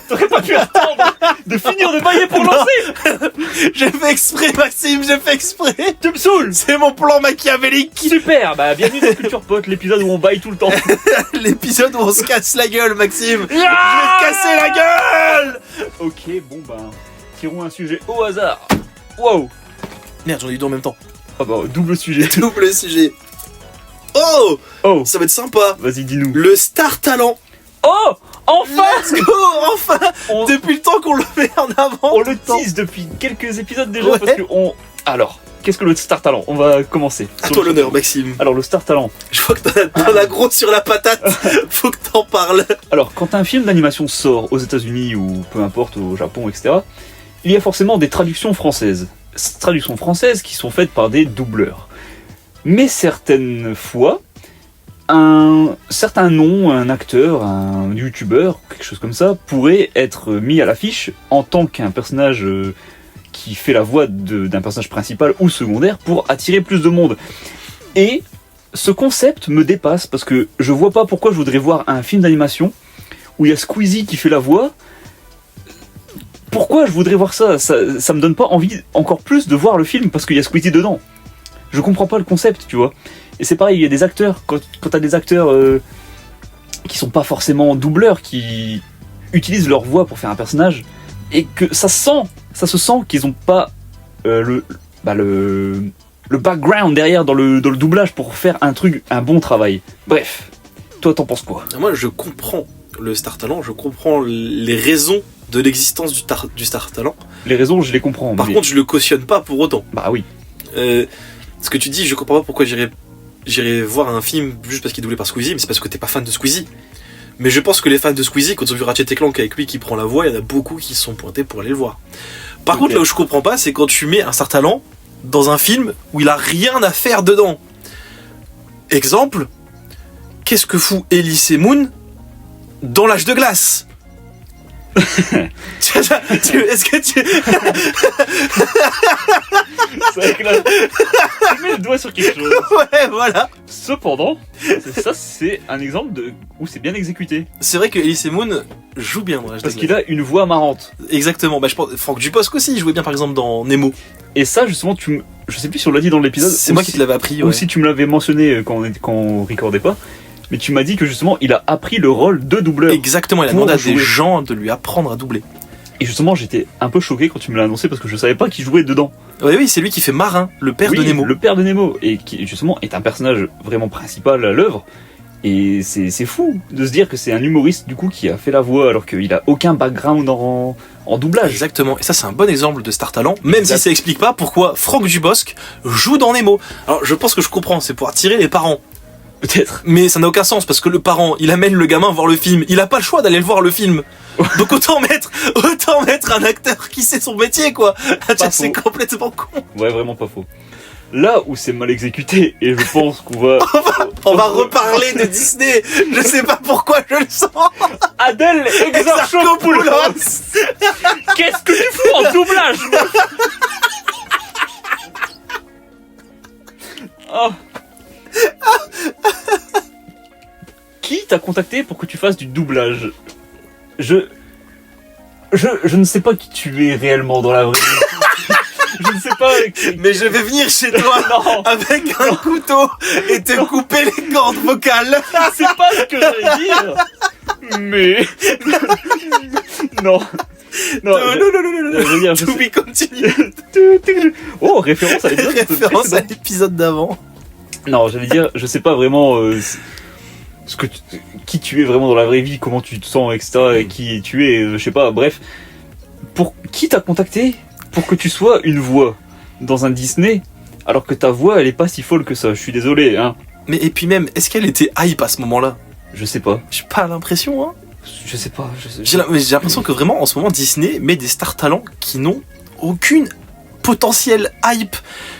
T'aurais pas pu attendre de finir de bailler pour lancer. J'ai fait exprès, Maxime, j'ai fait exprès. Tu me saoules. C'est mon plan machiavélique. Super, bah bienvenue dans Culture Pote, l'épisode où on baille tout le temps. L'épisode où on se casse la gueule, Maxime. Je vais Ah te casser la gueule. Ok, bon bah, tirons un sujet au hasard. Wow. Merde, j'en ai eu deux en même temps. Ah bah, double sujet. Double sujet. Oh, Oh, ça va être sympa. vas-y, dis-nous. Le Star Talent. Oh, enfin. Let's go, enfin. On, Depuis le temps qu'on le met en avant. on le temps. tease depuis quelques épisodes déjà Ouais. parce que on... Alors, qu'est-ce que le Star Talent? On va commencer. À toi l'honneur, Maxime. Alors, le Star Talent. Je vois que t'en as gros sur la patate. Faut que t'en parles. Alors, quand un film d'animation sort aux États-Unis ou peu importe au Japon, etc., il y a forcément des traductions françaises. Traductions françaises qui sont faites par des doubleurs. Mais certaines fois, un certain nom, un acteur, un youtubeur, quelque chose comme ça, pourrait être mis à l'affiche en tant qu'un personnage qui fait la voix d'un personnage principal ou secondaire pour attirer plus de monde. Et ce concept me dépasse parce que je vois pas pourquoi je voudrais voir un film d'animation où il y a Squeezie qui fait la voix. Pourquoi je voudrais voir ça, ça me donne pas envie encore plus de voir le film parce qu'il y a Squeezie dedans. Je comprends pas le concept, tu vois. Et c'est pareil, il y a des acteurs, quand t'as des acteurs qui sont pas forcément doubleurs, qui utilisent leur voix pour faire un personnage, et que ça se sent qu'ils ont pas le background derrière dans le doublage pour faire un bon travail. Bref, toi t'en penses quoi? Moi, je comprends le Star Talent. Je comprends les raisons de l'existence du Star Talent. Les raisons, je les comprends. Par mais... contre, je le cautionne pas pour autant. Bah oui. Ce que tu dis, je comprends pas pourquoi j'irais voir un film juste parce qu'il est doublé par Squeezie, mais c'est parce que t'es pas fan de Squeezie. Mais je pense que les fans de Squeezie, quand ils ont vu Ratchet & Clank avec lui qui prend la voix, il y en a beaucoup qui se sont pointés pour aller le voir. Par contre, là où je comprends pas, c'est quand tu mets un Star Talent dans un film où il a rien à faire dedans. Exemple, qu'est-ce que fout Elise Moon dans l'âge de glace? Est-ce que tu... C'est vrai que là, tu mets le doigt sur quelque chose. Ouais, voilà. Cependant, ça c'est un exemple où c'est bien exécuté. C'est vrai que Elise Moon joue bien dans l'âge de Parce glace. qu'il a une voix marrante. Exactement. Bah, je pense Franck Dubosc aussi, il jouait bien par exemple dans Nemo. Et ça, justement, je sais plus si on l'a dit dans l'épisode. C'est moi qui te l'avais appris. Ou Ouais. si tu me l'avais mentionné quand on recordait pas. Mais tu m'as dit que justement, il a appris le rôle de doubleur. Exactement, il a pour demandé à des jouer. gens de lui apprendre à doubler. Et justement, j'étais un peu choqué quand tu me l'as annoncé parce que je savais pas qu'il jouait dedans. Oui, c'est lui qui fait Marin, le père de Nemo. Le père de Nemo. Et qui, justement, est un personnage vraiment principal à l'œuvre. Et c'est fou de se dire que c'est un humoriste, du coup, qui a fait la voix alors qu'il a aucun background en doublage. Exactement, et ça c'est un bon exemple de Star Talent, même Exact. si ça explique pas pourquoi Franck Dubosc joue dans Nemo. Alors je pense que je comprends, c'est pour attirer les parents. Peut-être. Mais ça n'a aucun sens parce que le parent, il amène le gamin voir le film. Il a pas le choix d'aller le voir le film. Donc autant mettre un acteur qui sait son métier quoi. C'est faux. complètement con. Ouais, vraiment pas faux. Là où c'est mal exécuté, et je pense qu'on va... On va reparler de Disney. Je sais pas pourquoi je le sens. Adèle Exarchopoulos. Qu'est-ce que tu fous en doublage? Oh. Qui t'a contacté pour que tu fasses du doublage? Je ne sais pas qui tu es réellement dans la vraie vie. Je ne sais pas. Mais je vais venir chez toi Non, avec un couteau et te couper les cordes vocales. c'est pas ce que j'allais dire. Mais non. Non, je veux dire, je To sais- be continued. Oh, référence à l'épisode Référence à précédent. l'épisode d'avant. Non, j'allais dire, je sais pas vraiment qui tu es vraiment dans la vraie vie, comment tu te sens, etc. Et qui tu es, je sais pas. Bref, pour qui t'a contacté pour que tu sois une voix dans un Disney, alors que ta voix elle est pas si folle que ça. Je suis désolé, hein. Mais et puis même, est-ce qu'elle était hype à ce moment-là? Je sais pas. J'ai pas l'impression, hein. Je sais pas. J'ai l'impression que vraiment, en ce moment, Disney met des stars talents qui n'ont aucune potentiel hype.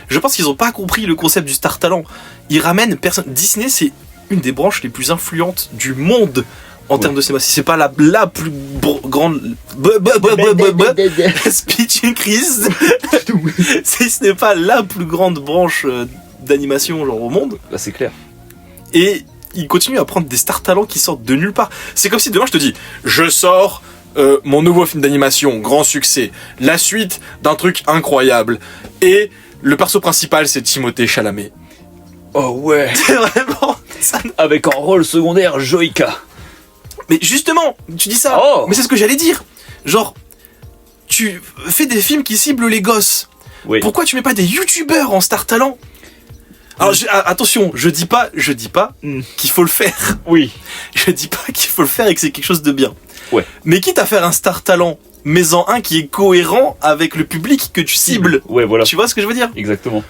Je pense qu'ils ont pas compris le concept du star talent. Ils ramènent personne. Disney, c'est une des branches les plus influentes du monde en termes de cinéma. Si c'est pas la plus grande speech increase, si ce n'est pas la plus grande branche d'animation genre au monde, Bah c'est clair. et ils continuent à prendre des stars talents qui sortent de nulle part. C'est comme si demain je te dis, je sors mon nouveau film d'animation, grand succès, la suite d'un truc incroyable, et le perso principal c'est Timothée Chalamet. Oh ouais. C'est vraiment ça. Avec en rôle secondaire Joïka. Mais justement, tu dis ça, Oh. mais c'est ce que j'allais dire. Genre, tu fais des films qui ciblent les gosses. Oui. Pourquoi tu mets pas des youtubeurs en star talent? Alors attention, je dis pas qu'il faut le faire. Oui. Je dis pas qu'il faut le faire et que c'est quelque chose de bien. Ouais. Mais quitte à faire un star talent, mets-en un qui est cohérent avec le public que tu cibles. Ouais, voilà. Tu vois ce que je veux dire? Exactement.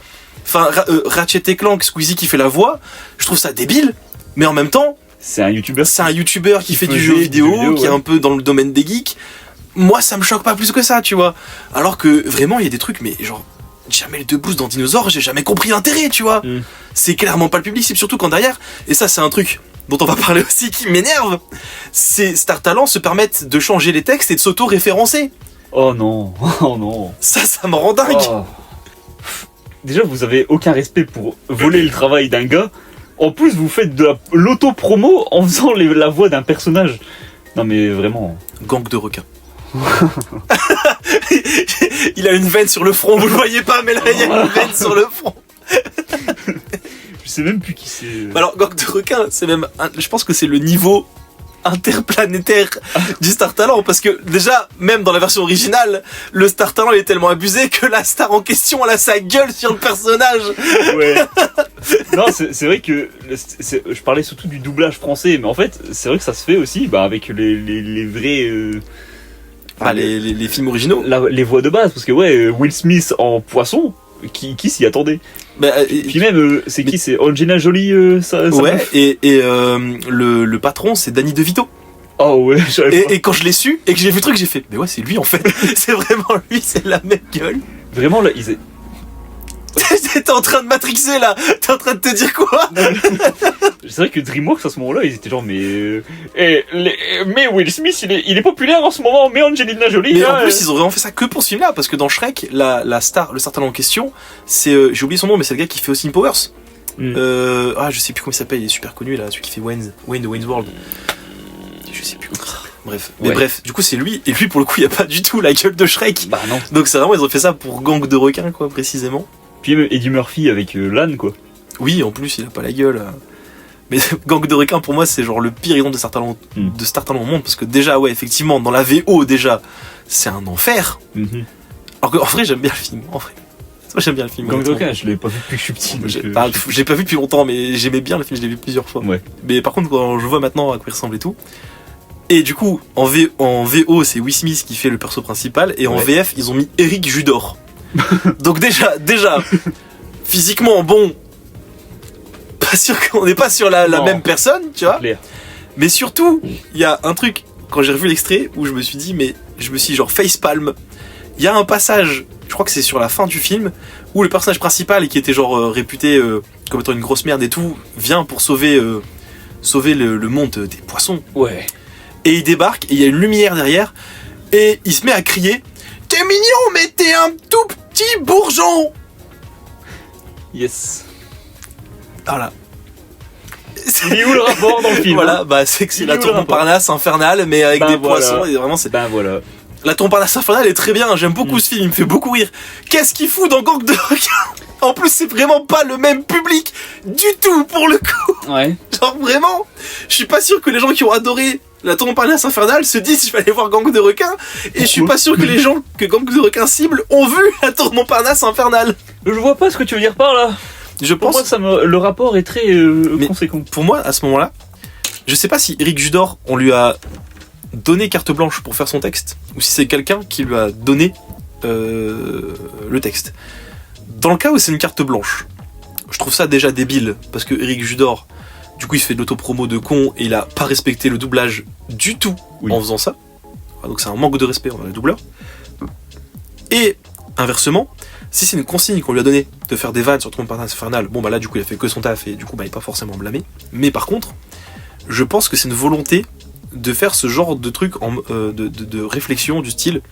Enfin, Ratchet et Clank, Squeezie qui fait la voix, je trouve ça débile. Mais en même temps, C'est un youtubeur. c'est un youtubeur qui fait du faisait jeu vidéo, qui est ouais. un peu dans le domaine des geeks. Moi, ça me choque pas plus que ça, tu vois. Alors que vraiment, il y a des trucs, mais genre, Jamel Debbouze dans Dinosaure, j'ai jamais compris l'intérêt, tu vois. Mm. C'est clairement pas le public, c'est surtout quand derrière, et ça, c'est un truc dont on va parler aussi qui m'énerve, ces Star Talents se permettent de changer les textes et de s'auto-référencer. Oh non. Oh non. Ça me rend dingue. Oh. Déjà, vous avez aucun respect pour voler le travail d'un gars. En plus, vous faites de l'auto-promo en faisant la voix d'un personnage. Non mais vraiment. Gang de requins. Il a une veine sur le front, vous le voyez pas, mais là il y a une veine sur le front. Je sais même plus qui c'est. Alors, Gang de requins, c'est même, je pense que c'est le niveau interplanétaire du Star Talent, parce que déjà, même dans la version originale, le Star Talent il est tellement abusé que la star en question, elle a sa gueule sur le personnage. Ouais. Non, c'est vrai que je parlais surtout du doublage français, mais en fait, c'est vrai que ça se fait aussi avec les vrais. Les films originaux. Les voix de base, parce que ouais, Will Smith en poisson, qui s'y attendait? Bah, Puis même, c'est qui? C'est Angelina Jolie, ça ouais, meuf. et le patron, c'est Danny DeVito. Oh ouais, j'avais pas. Et quand je l'ai su, et que j'ai vu le truc, j'ai fait, mais ouais, c'est lui en fait. C'est vraiment lui, c'est la même gueule. Vraiment, là, T'es en train de matrixer là. T'es en train de te dire quoi? c'est vrai que DreamWorks à ce moment-là, ils étaient genre, mais Will Smith, il est populaire en ce moment, mais Angelina Jolie. Mais là, en plus, ils ont vraiment fait ça que pour ce film-là, parce que dans Shrek, le star talent en question, c'est, j'ai oublié son nom, mais c'est le gars qui fait Austin Powers. Mm. Je sais plus comment il s'appelle, il est super connu là, celui qui fait Wayne de Wayne's World. Je sais plus comment il s'appelle. Bref, mais Ouais. bref, du coup c'est lui, et lui pour le coup il a pas du tout la gueule de Shrek. Bah non. Donc c'est vraiment, ils ont fait ça pour Gang de requins quoi, précisément. Puis même Eddie Murphy avec l'âne, quoi. Oui, en plus il a pas la gueule. Mais Gang de requins pour moi c'est genre le pire exemple de Star Talent au monde, parce que déjà ouais effectivement dans la VO déjà c'est un enfer. Mhm. Alors qu'en vrai j'aime bien le film, en vrai. Moi j'aime bien le film. Gang de honnêtement. requins, je l'ai pas vu depuis que je suis petit. donc, J'ai pas vu depuis longtemps, mais j'aimais bien le film, je l'ai vu plusieurs fois. Ouais. Mais par contre, quand je vois maintenant à quoi il ressemble et tout. Et du coup, en VO, c'est Will Smith qui fait le perso principal, et en Ouais. VF, ils ont mis Eric Judor. Donc déjà, physiquement, bon, pas sûr qu'on n'est pas sur la Non. même personne, tu vois. clair. Mais surtout, il y a un truc, quand j'ai revu l'extrait, où je me suis dit, mais je me suis genre facepalm. Il y a un passage, je crois que c'est sur la fin du film, où le personnage principal, qui était genre réputé comme étant une grosse merde et tout, vient pour sauver le monde des poissons. Ouais. Et il débarque, et il y a une lumière derrière, et il se met à crier « T'es mignon, mais t'es un tout petit bourgeon !» Yes. Voilà. Il est où le rapport dans le film? Voilà, bah c'est que c'est Il la est où tour le rapport Montparnasse infernale, mais avec Ben des voilà. poissons, et vraiment c'est... Ben voilà. La tour Montparnasse infernale est très bien, j'aime beaucoup ce film, il me fait beaucoup rire. Qu'est-ce qu'il fout dans Gang de requins? En plus, c'est vraiment pas le même public du tout pour le coup. Ouais. Genre vraiment, je suis pas sûr que les gens qui ont adoré la tour Montparnasse infernale se disent je vais aller voir Gang de requins, et je suis pas sûr que les gens que Gang de requins cible ont vu la tour Montparnasse infernale. Je vois pas ce que tu veux dire par là. Je Pour pense, moi, le rapport est très Mais- conséquent. pour moi, à ce moment-là, je sais pas si Eric Judor, on lui a donné carte blanche pour faire son texte, ou si c'est quelqu'un qui lui a donné le texte. Dans le cas où c'est une carte blanche, je trouve ça déjà débile, parce que Eric Judor, du coup il se fait de l'autopromo de con, et il a pas respecté le doublage du tout Oui. en faisant ça. Donc c'est un manque de respect envers les doubleurs. Et inversement, si c'est une consigne qu'on lui a donnée de faire des vannes sur Tour Montparnasse infernale, bon bah là du coup il a fait que son taf, et du coup bah il est pas forcément blâmé. Mais par contre, je pense que c'est une volonté de faire ce genre de truc de réflexion du style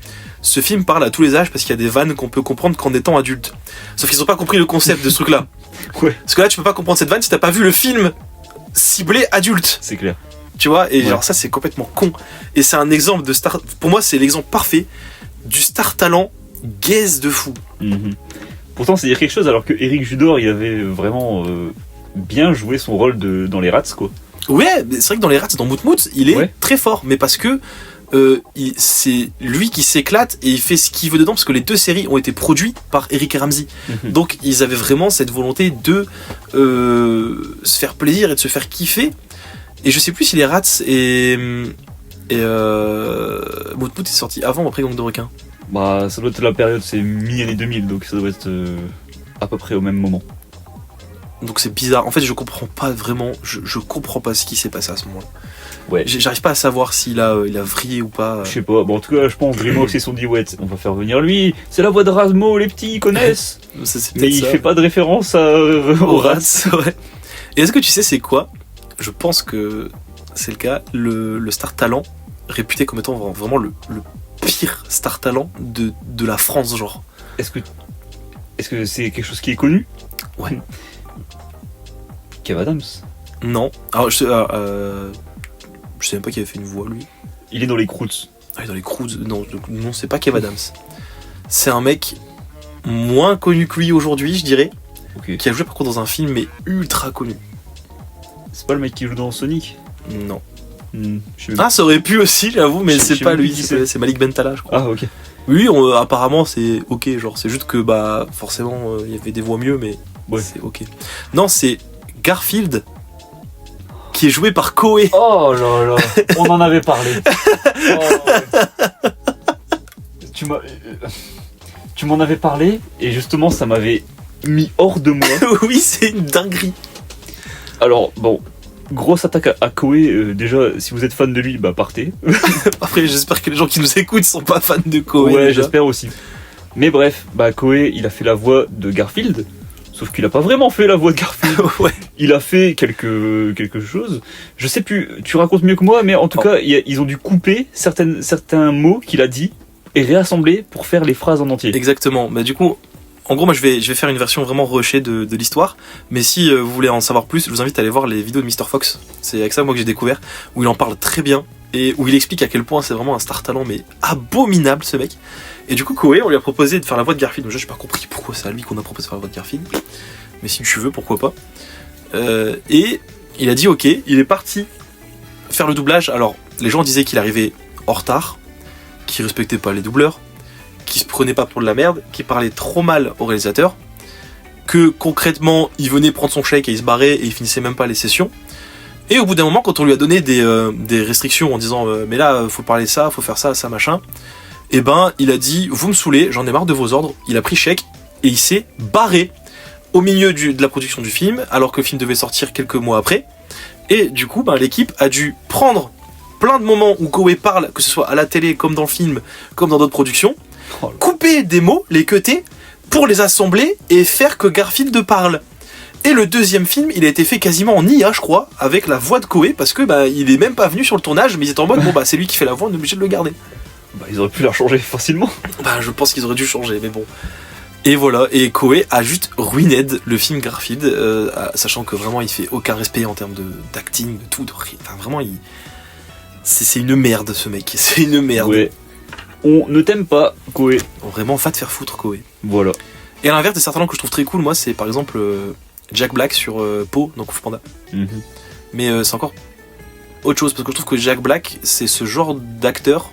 ce film parle à tous les âges parce qu'il y a des vannes qu'on peut comprendre qu'en étant adulte. Sauf qu'ils ont pas compris le concept de ce truc là. Ouais. Parce que là tu peux pas comprendre cette vanne si t'as pas vu le film ciblé adulte. C'est clair. tu vois, et Ouais. genre ça c'est complètement con. Et c'est un exemple de star, pour moi c'est l'exemple parfait du star talent gaze de fou. Mhm. Pourtant, c'est dire quelque chose alors que Eric Judor, il avait vraiment bien joué son rôle dans les Rats, quoi. Ouais, mais c'est vrai que dans les Rats, dans Mout Mout, il est Ouais. très fort, mais parce que c'est lui qui s'éclate et il fait ce qu'il veut dedans, parce que les deux séries ont été produites par Eric et Ramsey. Mhm. Donc ils avaient vraiment cette volonté de se faire plaisir et de se faire kiffer. Et je sais plus si les Rats et Mout Mout est sorti avant ou après Gang de requins. Bah, ça doit être la période, c'est mi-année 2000, donc ça doit être à peu près au même moment. Donc c'est bizarre. En fait, je comprends pas vraiment. Je comprends pas ce qui s'est passé à ce moment-là. Ouais. J'arrive pas à savoir s'il a vrillé ou pas. Je sais pas, bon, en tout cas, je pense Dreamworks ils se sont dit, ouais, on va faire venir lui, c'est la voix de Rasmo, les petits, ils connaissent. C'est Mais peut-être il ça. fait pas de référence aux Rats. Ouais. Et est-ce que tu sais c'est quoi? Je pense que c'est le cas. Le star talent réputé comme étant vraiment le pire star talent de la France, genre. Est-ce que c'est quelque chose qui est connu? Ouais. Kev Adams. Non. Alors je sais même pas qui avait fait une voix lui. Il est dans les Croods. Ah, dans les Croods. Non, c'est pas Kev Adams. C'est un mec moins connu que lui aujourd'hui, je dirais, Ok. qui a joué par contre dans un film mais ultra connu. C'est pas le mec qui joue dans Sonic? Non. Je sais même- Ah, ça aurait pu aussi, j'avoue, mais Je c'est sais pas même lui, plus qui c'est. c'est Malik Bentala, je crois. Ah, ok. Oui, apparemment c'est ok, genre c'est juste que bah forcément il y avait des voix mieux, mais Ouais. c'est ok. Non, c'est Garfield qui est joué par Koé. Oh là là, on en avait parlé. Oh, tu m'en avais parlé et justement ça m'avait mis hors de moi. Oui, c'est une dinguerie. Alors bon, grosse attaque à Koé. Déjà, si vous êtes fan de lui, bah partez. Après, j'espère que les gens qui nous écoutent sont pas fans de Koé. ouais, déjà. j'espère aussi. Mais bref, bah Koé, il a fait la voix de Garfield. Sauf qu'il a pas vraiment fait la voix de Garfield. Ouais. Il a fait quelque chose. Je sais plus, tu racontes mieux que moi, mais en tout Oh. cas, ils ont dû couper certains mots qu'il a dit et réassembler pour faire les phrases en entier. Exactement. Bah du coup, en gros, moi je vais faire une version vraiment rushée de l'histoire. Mais si vous voulez en savoir plus, je vous invite à aller voir les vidéos de Mr. Fox. C'est avec ça moi que j'ai découvert, où il en parle très bien et où il explique à quel point c'est vraiment un star talent mais abominable ce mec. Et du coup, Koé, on lui a proposé de faire la voix de Garfield. Déjà, j'ai pas compris pourquoi c'est à lui qu'on a proposé de faire la voix de Garfield. Mais si tu veux, pourquoi pas. Et il a dit ok, il est parti faire le doublage. Alors, les gens disaient qu'il arrivait en retard, qu'il respectait pas les doubleurs, qu'il se prenait pas pour de la merde, qu'il parlait trop mal au réalisateur, que concrètement, il venait prendre son chèque et il se barrait et il finissait même pas les sessions. Et au bout d'un moment, quand on lui a donné des restrictions en disant mais là, faut parler ça, faut faire ça, ça, machin, et ben, il a dit vous me saoulez, j'en ai marre de vos ordres. Il a pris chèque et il s'est barré au milieu de la production du film, alors que le film devait sortir quelques mois après. Et du coup, ben, l'équipe a dû prendre plein de moments où Koé parle, que ce soit à la télé, comme dans le film, comme dans d'autres productions, Oh là. couper des mots, les cutter, pour les assembler et faire que Garfield parle. Et le deuxième film, il a été fait quasiment en IA, je crois, avec la voix de Koé, parce que bah, il est même pas venu sur le tournage, mais il est en mode bon bah c'est lui qui fait la voix, on est obligé de le garder. Bah, ils auraient pu la changer facilement. Bah je pense qu'ils auraient dû changer, mais bon. Et voilà, et Koé a juste ruiné le film Garfield, sachant que vraiment il fait aucun respect en termes d'acting, de tout, enfin vraiment c'est une merde ce mec, c'est une merde. Ouais. On ne t'aime pas, Koé. Vraiment, va te faire foutre Koé. Voilà. Et à l'inverse, des certains talents que je trouve très cool, moi c'est par exemple Jack Black sur Po dans Kung Fu Panda. Mhm. Mais c'est encore autre chose, parce que je trouve que Jack Black, c'est ce genre d'acteur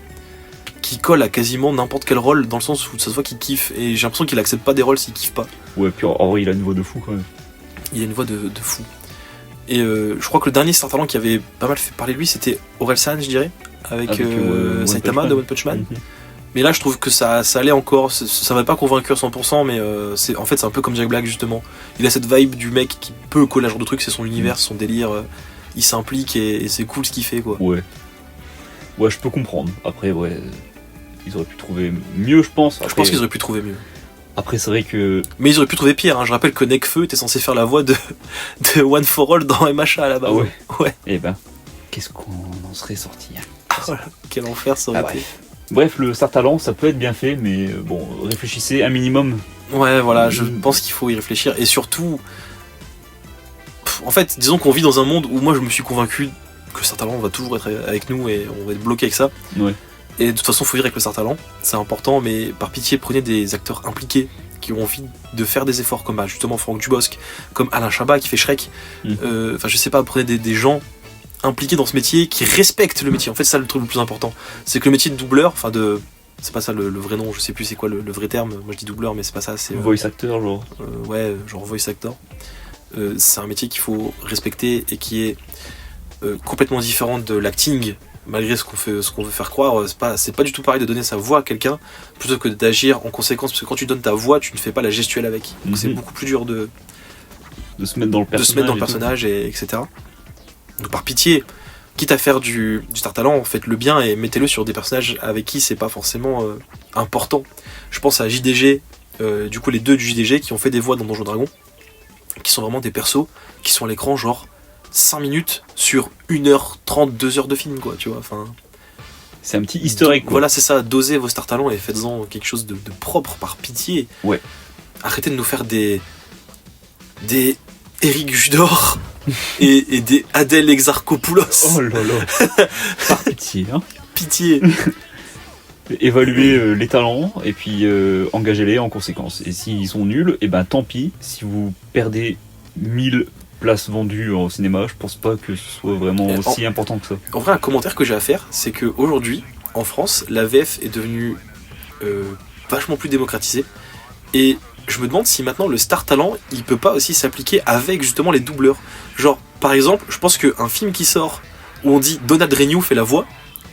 qui colle à quasiment n'importe quel rôle, dans le sens où ça se voit qu'il kiffe, et j'ai l'impression qu'il accepte pas des rôles s'il kiffe pas. Ouais, puis en vrai, il a une voix de fou quand même. Il a une voix de fou. Et je crois que le dernier star talent qui avait pas mal fait parler de lui, c'était Orelsan, je dirais, avec One Saitama Punch de Man. One Punch Man. Mhm. Mais là, je trouve que ça allait encore, ça m'a pas convaincu à 100%, mais en fait, c'est un peu comme Jack Black, justement. Il a cette vibe du mec qui peut coller à ce genre de truc, c'est son univers, son délire, il s'implique et c'est cool ce qu'il fait, quoi. Ouais. Ouais, je peux comprendre. Après, ouais, ils auraient pu trouver mieux, je pense. Je pense qu'ils auraient pu trouver mieux. Après, c'est vrai que. Mais ils auraient pu trouver pire, hein. Je rappelle que Nekfeu était censé faire la voix de One for All dans MHA à la base. Ah ouais. Ouais. Eh ben, qu'est-ce qu'on en serait sorti, hein. Voilà. Quel enfer ça aurait Ah, été. Bref, le Star Talent, ça peut être bien fait, mais bon, réfléchissez un minimum. Ouais, voilà, je pense qu'il faut y réfléchir. Et surtout, en fait, disons qu'on vit dans un monde où moi je me suis convaincu que Star Talent va toujours être avec nous et on va être bloqué avec ça. Ouais. Et de toute façon, faut vivre avec le Star Talent, c'est important, mais par pitié, prenez des acteurs impliqués qui ont envie de faire des efforts, comme justement Franck Dubosc, comme Alain Chabat qui fait Shrek. Enfin, je sais pas, prenez des gens impliqués dans ce métier qui respectent le métier. En fait, c'est ça le truc le plus important. C'est que le métier de doubleur, enfin c'est pas ça le vrai nom, je sais plus c'est quoi le vrai terme. Moi je dis doubleur, mais c'est pas ça. C'est voice actor, genre. Ouais, genre voice actor. C'est un métier qu'il faut respecter et qui est complètement différent de l'acting. Malgré ce qu'on veut faire croire, c'est pas du tout pareil de donner sa voix à quelqu'un plutôt que d'agir en conséquence, parce que quand tu donnes ta voix, tu ne fais pas la gestuelle avec. Donc c'est beaucoup plus dur de se mettre dans le personnage, etc. Donc par pitié, quitte à faire du Star Talent, faites-le bien et mettez-le sur des personnages avec qui c'est pas forcément important. Je pense à JDG, du coup les deux du JDG qui ont fait des voix dans Donjons Dragons, qui sont vraiment des persos qui sont à l'écran genre 5 minutes sur 1h30, 2h de film, quoi, tu vois, enfin... C'est un petit easter egg, quoi. Voilà, c'est ça, dosez vos Star Talents et faites-en quelque chose de propre, par pitié. Ouais. Arrêtez de nous faire des Eric Judor et des Adèle Exarchopoulos. Oh là là. Par pitié, hein. Pitié. Évaluez les talents et puis engagez-les en conséquence. Et s'ils sont nuls, et ben tant pis. Si vous perdez 1000 places vendues au cinéma, je pense pas que ce soit vraiment aussi important que ça. En vrai, un commentaire que j'ai à faire, c'est qu'aujourd'hui, en France, la VF est devenue vachement plus démocratisée. Et je me demande si maintenant le Star Talent, il peut pas aussi s'appliquer avec justement les doubleurs. Genre, par exemple, je pense qu'un film qui sort où on dit Donald Renew fait la voix,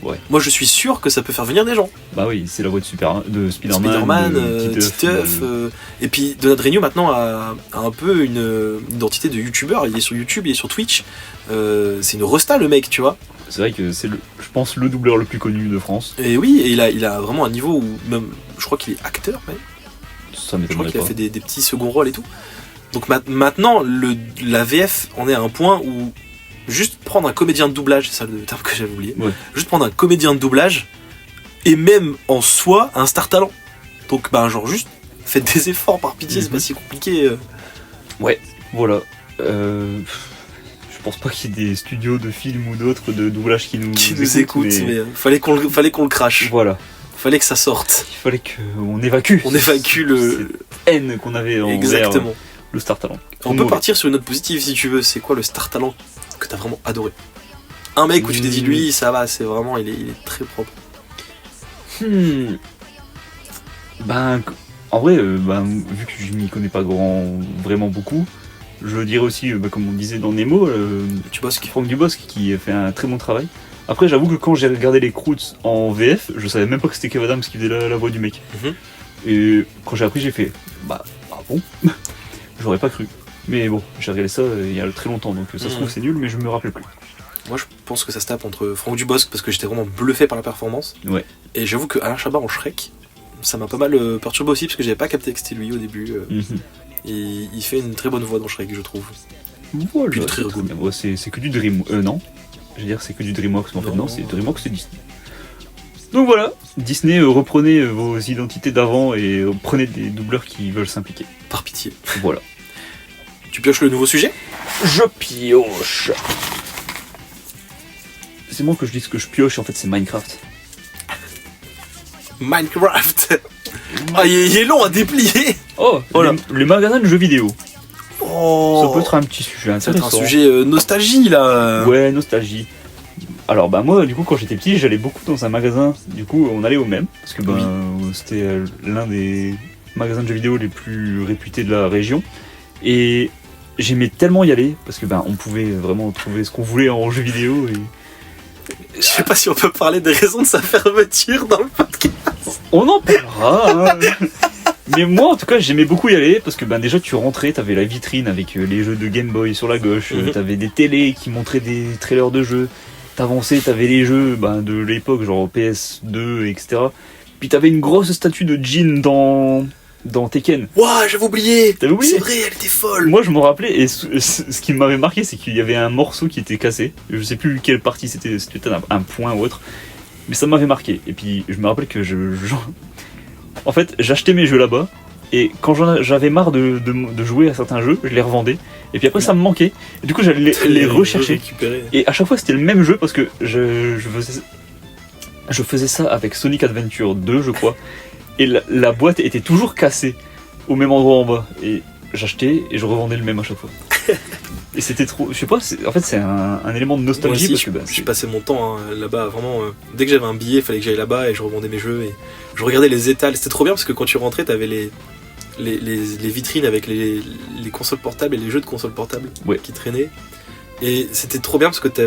ouais. Moi je suis sûr que ça peut faire venir des gens. Bah oui, c'est la voix de Spider-Man, Titeuf. Et puis Donald Renew maintenant a un peu une identité de youtubeur. Il est sur YouTube, il est sur Twitch. C'est une resta le mec, tu vois. C'est vrai que c'est je pense le doubleur le plus connu de France. Et oui, et il a vraiment un niveau où même, je crois qu'il est acteur même. Ça m'étonnerait. Je crois qu'il a fait des petits seconds rôles et tout. Donc maintenant la VF en est à un point où juste prendre un comédien de doublage, c'est ça le terme que j'avais oublié, ouais. Juste prendre un comédien de doublage et même en soi un Star Talent. Donc ben genre juste faites des efforts par pitié, c'est pas si compliqué. Ouais, voilà. Je pense pas qu'il y ait des studios de films ou d'autres de doublage qui nous écoutent, mais fallait qu'on le crache. Voilà. Fallait que ça sorte. Il fallait qu'on évacue. On évacue le haine qu'on avait envers le Star Talent. On peut partir sur une note positive si tu veux. C'est quoi le Star Talent que t'as vraiment adoré? Un mec où tu t'es dit lui ça va, c'est vraiment il est très propre. Ben en vrai vu que je m'y connais pas vraiment beaucoup, je dirais aussi comme on disait dans Nemo, Franck Dubosc qui fait un très bon travail. Après j'avoue que quand j'ai regardé les Croods en VF, je savais même pas que c'était Kev Adams qui faisait la voix du mec. Et quand j'ai appris, j'ai fait bah bon. J'aurais pas cru. Mais bon, j'ai regardé ça il y a très longtemps, donc ça se trouve c'est nul, mais je me rappelle plus. Moi je pense que ça se tape entre Franck Dubosc parce que j'étais vraiment bluffé par la performance. Ouais. Et j'avoue que Alain Chabat en Shrek, ça m'a pas mal perturbé aussi parce que j'avais pas capté que c'était lui au début. Il fait une très bonne voix dans Shrek, je trouve. Voilà, puis très rigolo. C'est que du Dream. Non. Je veux dire c'est que du DreamWorks, mais en fait non, c'est DreamWorks, c'est Disney. Donc voilà, Disney, reprenez vos identités d'avant et prenez des doubleurs qui veulent s'impliquer. Par pitié. Voilà. Tu pioches le nouveau sujet ? Je pioche. C'est moi que je dis ce que je pioche, en fait c'est Minecraft. Minecraft. Ah, il est long à déplier. Oh, voilà. Les magasins de jeux vidéo. Oh. Ça peut être un petit sujet intéressant. Ça peut être un sujet nostalgie là. Ouais, nostalgie. Alors bah moi du coup quand j'étais petit j'allais beaucoup dans un magasin, du coup on allait au même parce que c'était l'un des magasins de jeux vidéo les plus réputés de la région et j'aimais tellement y aller parce que on pouvait vraiment trouver ce qu'on voulait en jeux vidéo et... Je sais pas si on peut parler des raisons de sa fermeture dans le podcast. On en parlera hein. Mais moi en tout cas j'aimais beaucoup y aller parce que déjà tu rentrais, t'avais la vitrine avec les jeux de Game Boy sur la gauche, t'avais des télés qui montraient des trailers de jeux. T'avançais, t'avais les jeux de l'époque, genre PS2, etc. Puis t'avais une grosse statue de Jin dans Tekken. Ouah, j'avais oublié. T'avais oublié ? C'est vrai, elle était folle. Moi je me rappelais, et ce qui m'avait marqué, c'est qu'il y avait un morceau qui était cassé. Je sais plus quelle partie c'était un point ou autre. Mais ça m'avait marqué. Et puis je me rappelle que en fait, j'achetais mes jeux là-bas. Et quand j'avais marre de jouer à certains jeux, je les revendais. Et puis après ça me manquait. Et du coup j'allais les rechercher. Récupérer. Et à chaque fois c'était le même jeu parce que je faisais ça avec Sonic Adventure 2 je crois. Et la boîte était toujours cassée au même endroit en bas. Et j'achetais et je revendais le même à chaque fois. Et c'était trop. Je sais pas, en fait c'est un élément de nostalgie. Moi aussi, parce que je passais mon temps là-bas, vraiment. Dès que j'avais un billet, il fallait que j'aille là-bas et je revendais mes jeux. Et je regardais les étals. C'était trop bien parce que quand tu rentrais, t'avais les vitrines avec les consoles portables et les jeux de consoles portables qui traînaient. Et c'était trop bien parce que t'as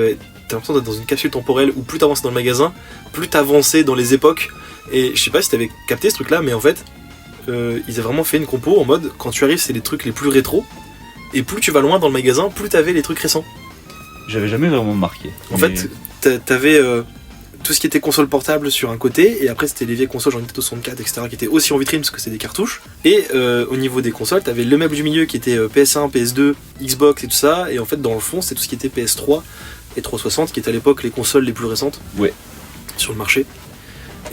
l'impression d'être dans une capsule temporelle où plus t'avançais dans le magasin, plus t'avançais dans les époques. Et je sais pas si t'avais capté ce truc-là, mais en fait, ils avaient vraiment fait une compo en mode quand tu arrives, c'est les trucs les plus rétro. Et plus tu vas loin dans le magasin, plus t'avais les trucs récents. j'avais jamais vraiment marqué. En fait, t'avais tout ce qui était console portable sur un côté, et après c'était les vieilles consoles genre Nintendo 64, etc., qui étaient aussi en vitrine parce que c'était des cartouches. Et au niveau des consoles, t'avais le meuble du milieu qui était PS1, PS2, Xbox et tout ça, et en fait dans le fond c'était tout ce qui était PS3 et 360, qui étaient à l'époque les consoles les plus récentes sur le marché.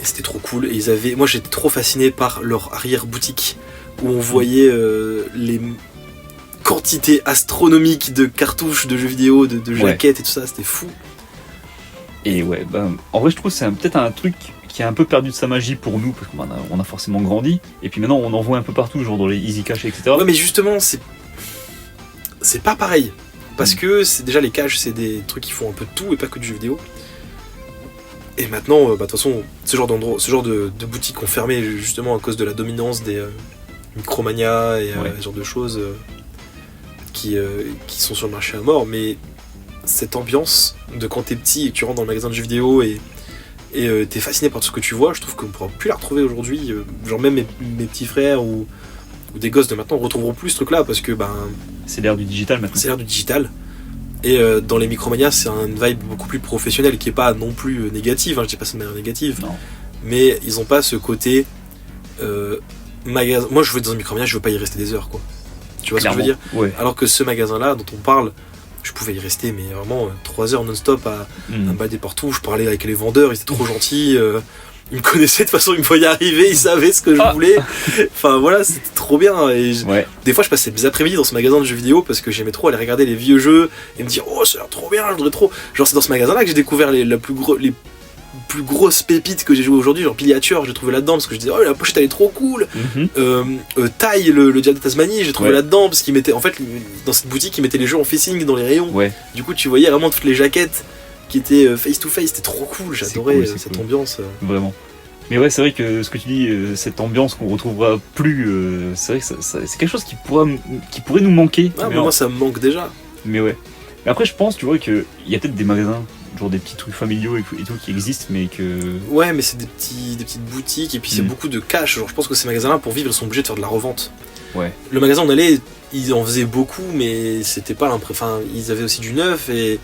Et c'était trop cool. Et moi j'étais trop fasciné par leur arrière-boutique, où on voyait les quantités astronomiques de cartouches, de jeux vidéo, de jaquettes et tout ça, c'était fou. Et ouais, en vrai je trouve que c'est peut-être un truc qui a un peu perdu de sa magie pour nous, parce qu'on a forcément grandi, et puis maintenant on en voit un peu partout, genre dans les Easy Cash, etc. Ouais mais justement c'est pas pareil, parce que c'est déjà les caches, c'est des trucs qui font un peu de tout et pas que du jeu vidéo. Et maintenant, de toute façon, ce genre de boutiques ont fermé justement à cause de la dominance des Micromania et ce genre de choses qui sont sur le marché à mort. Mais cette ambiance de quand t'es petit et que tu rentres dans le magasin de jeux vidéo et t'es fasciné par tout ce que tu vois, je trouve qu'on ne pourra plus la retrouver aujourd'hui. Genre même mes petits frères ou des gosses de maintenant retrouveront plus ce truc-là parce que c'est l'ère du digital maintenant. C'est l'ère du digital. Et dans les Micromania, c'est une vibe beaucoup plus professionnelle qui est pas non plus négative, je dis pas ça de manière négative, non. Mais ils ont pas ce côté magasin. Moi je veux dans un Micromania, je veux pas y rester des heures quoi. Tu vois Clairement, ce que je veux dire ? Ouais. Alors que ce magasin-là dont on parle, je pouvais y rester mais vraiment 3 heures non-stop à me balader partout, je parlais avec les vendeurs, ils étaient trop gentils. Ils me connaissaient de toute façon, ils me voyaient arriver, ils savaient ce que je voulais. Enfin voilà, c'était trop bien. Et des fois, je passais mes après-midi dans ce magasin de jeux vidéo parce que j'aimais trop aller regarder les vieux jeux et me dire oh, ça a l'air trop bien, je voudrais trop. Genre, c'est dans ce magasin-là que j'ai découvert les plus grosses pépites que j'ai joué aujourd'hui. Genre, Piliature, j'ai trouvé là-dedans parce que je disais oh, la pochette elle est trop cool. Taille, le diable de Tasmanie, j'ai trouvé là-dedans parce qu'ils mettaient, en fait, dans cette boutique, ils mettaient les jeux en facing dans les rayons. Du coup, tu voyais vraiment toutes les jaquettes qui était face to face, c'était trop cool, j'adorais cette ambiance. Vraiment. Mais ouais, c'est vrai que ce que tu dis, cette ambiance qu'on retrouvera plus, c'est vrai que c'est quelque chose qui pourrait nous manquer. Ah, mais moi ça me manque déjà. Mais ouais. Mais après, je pense, tu vois, qu'il y a peut-être des magasins, genre des petits trucs familiaux et tout qui existent, mais que. Ouais, mais c'est des petites boutiques et puis c'est beaucoup de cash. Genre, je pense que ces magasins-là, pour vivre, ils sont obligés de faire de la revente. Ouais. Le magasin où on allait, ils en faisaient beaucoup, mais c'était pas enfin, ils avaient aussi du neuf et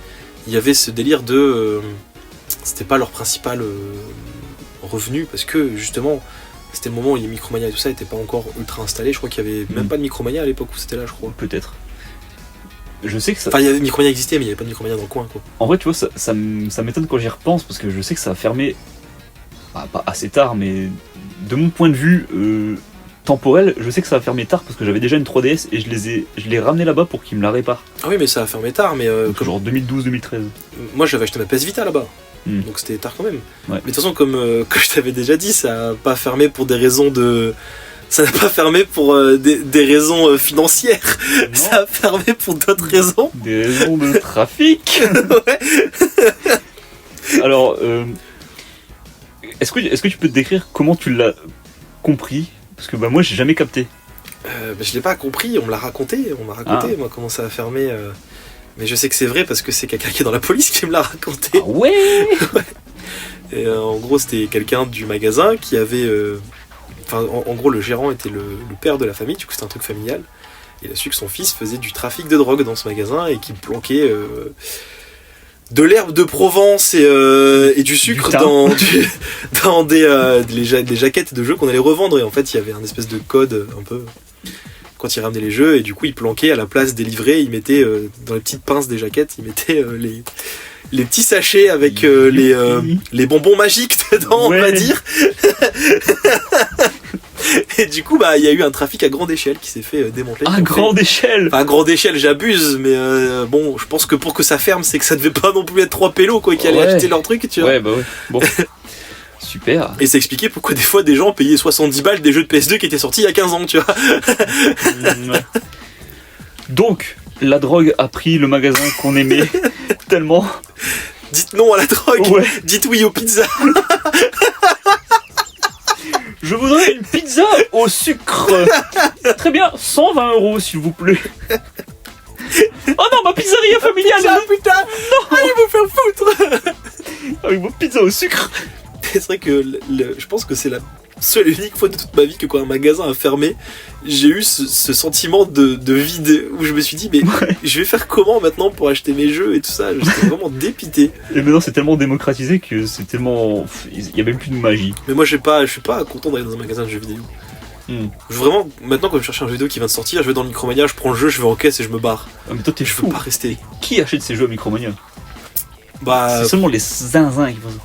il y avait ce délire de c'était pas leur principal revenu parce que justement c'était le moment où les Micromania et tout ça n'étaient pas encore ultra installés. Je crois qu'il y avait même pas de Micromania à l'époque où c'était là, je crois. Peut-être. Je sais que ça. Enfin, il y avait Micromania existait, mais il y avait pas de Micromania dans le coin quoi. En vrai, tu vois, ça m'étonne quand j'y repense parce que je sais que ça a fermé pas assez tard, mais de mon point de vue temporel, je sais que ça a fermé tard parce que j'avais déjà une 3DS et je l'ai ramené là-bas pour qu'ils me la réparent. Ah oui, mais ça a fermé tard, mais genre 2012-2013. Moi, j'avais acheté ma PS Vita là-bas. Donc c'était tard quand même. Mais de toute façon, comme je t'avais déjà dit, ça n'a pas fermé pour des raisons de. Ça n'a pas fermé pour des raisons financières. Non. Ça a fermé pour d'autres raisons. Des raisons de trafic. Ouais. Alors, est-ce que tu peux te décrire comment tu l'as compris ? Parce que moi, j'ai jamais capté. Je l'ai pas compris, on me l'a raconté. On m'a raconté, moi, comment ça a fermé. Mais je sais que c'est vrai parce que c'est quelqu'un qui est dans la police qui me l'a raconté. Ah ouais. Et en gros, c'était quelqu'un du magasin qui avait. Enfin, en gros, le gérant était le père de la famille, du coup, c'était un truc familial. Il a su que son fils faisait du trafic de drogue dans ce magasin et qu'il planquait de l'herbe de Provence et du sucre dans des jaquettes de jeux qu'on allait revendre. Et en fait, il y avait un espèce de code un peu. Quand il ramenait les jeux, et du coup il planquait à la place des livrets, il mettait dans les petites pinces des jaquettes, il mettait les petits sachets avec les bonbons magiques dedans, on va dire. Et du coup, bah, il y a eu un trafic à grande échelle qui s'est fait démanteler. À grande échelle. Enfin, à grande échelle, j'abuse, mais bon, je pense que pour que ça ferme, c'est que ça devait pas non plus être 3 pélos, quoi, qui allaient acheter leur truc, tu vois. Ouais, bah ouais. Bon. Super. Et ça expliquait pourquoi des fois des gens payaient 70 balles des jeux de PS2 qui étaient sortis il y a 15 ans, tu vois. Ouais. Donc, la drogue a pris le magasin qu'on aimait tellement. Dites non à la drogue, Ouais. dites oui aux pizzas. Je voudrais une pizza au sucre. Très bien, 120 € s'il vous plaît. Oh non, ma pizzeria familiale. Ah putain, non, allez vous faire foutre. Avec mon pizza au sucre. C'est vrai que je pense que c'est la seule et unique fois de toute ma vie que quand un magasin a fermé, j'ai eu ce sentiment de vide où je me suis dit mais je vais faire comment maintenant pour acheter mes jeux et tout ça. J'étais vraiment dépité. Et maintenant c'est tellement démocratisé que c'est tellement... Il y a même plus de magie. Mais moi je suis pas content d'aller dans un magasin de jeux vidéo. Vraiment, maintenant quand je cherche un jeu vidéo qui vient de sortir, je vais dans le Micromania, je prends le jeu, je vais en caisse et je me barre. Ah, mais toi t'es Je fou. veux pas rester. Qui achète ces jeux à Micromania? Bah, C'est seulement les zinzins qui font ça.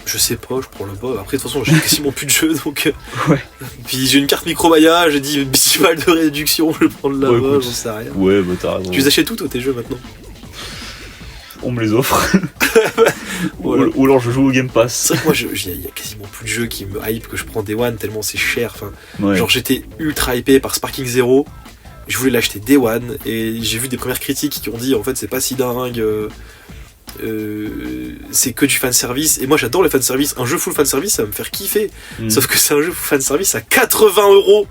je sais pas, je prends là-bas. Après de toute façon j'ai quasiment plus de jeux donc. Ouais. Puis j'ai une carte Micromania, j'ai dit 10 balles de réduction, je vais prendre là-bas, Ouais, écoute. j'en sais rien. Ouais, bah t'as raison. Tu les achètes tout toi tes jeux maintenant? On me les offre. Voilà. Ou alors je joue au Game Pass. C'est vrai que moi, il y a quasiment plus de jeux qui me hype que je prends Day One tellement c'est cher. Enfin, Ouais. genre j'étais ultra hypé par Sparking Zero. Je voulais l'acheter Day One et j'ai vu des premières critiques qui ont dit en fait c'est pas si dingue. C'est que du fanservice. Et moi j'adore le fanservice. Un jeu full fanservice ça va me faire kiffer. Sauf que c'est un jeu full fanservice à 80 €.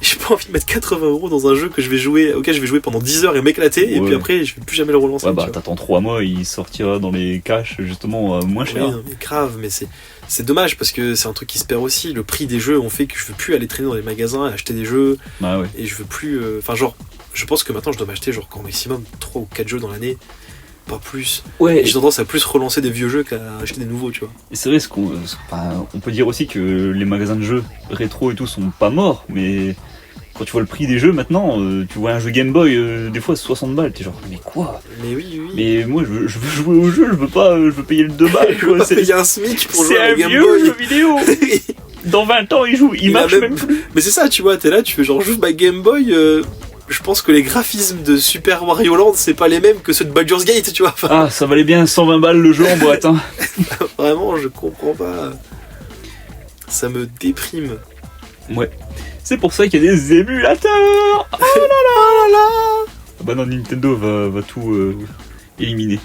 J'ai pas envie de mettre 80 € dans un jeu que je vais jouer, auquel je vais jouer pendant 10 heures et m'éclater. Et Ouais. puis après je vais plus jamais le relancer. Ouais, tu bah vois. t'attends 3 mois, il sortira dans les caches justement moins Oui, cher. non, mais grave, mais c'est dommage parce que c'est un truc qui se perd aussi. Le prix des jeux ont fait que je veux plus aller traîner dans les magasins et acheter des jeux Bah ouais. et je veux plus. Enfin, genre, je pense que maintenant je dois m'acheter genre qu'au maximum 3 ou 4 jeux dans l'année, pas plus. Ouais, Et j'ai tendance à plus relancer des vieux jeux qu'à acheter des nouveaux, tu vois. et c'est vrai, on peut dire aussi que les magasins de jeux rétro et tout sont pas morts, mais quand tu vois le prix des jeux maintenant, tu vois un jeu Game Boy, des fois 60 balles, t'es genre, mais quoi? Mais oui. Mais moi je veux jouer au jeu, je veux payer le 2 balles, Je veux quoi. pas C'est payer un SMIC pour jouer c'est à un Game vieux Boy. jeu vidéo. Dans 20 ans, il Il marche a même plus. Mais c'est ça, tu vois, t'es là, tu fais genre j'ouvre ma Game Boy. Je pense que les graphismes de Super Wario Land c'est pas les mêmes que ceux de Baldur's Gate, tu vois. Enfin, Ah, ça valait bien 120 balles le jeu en boîte, hein. vraiment, je comprends pas. Ça me déprime. Ouais. C'est pour ça qu'il y a des émulateurs. Oh là là. Bah non, Nintendo va tout éliminer.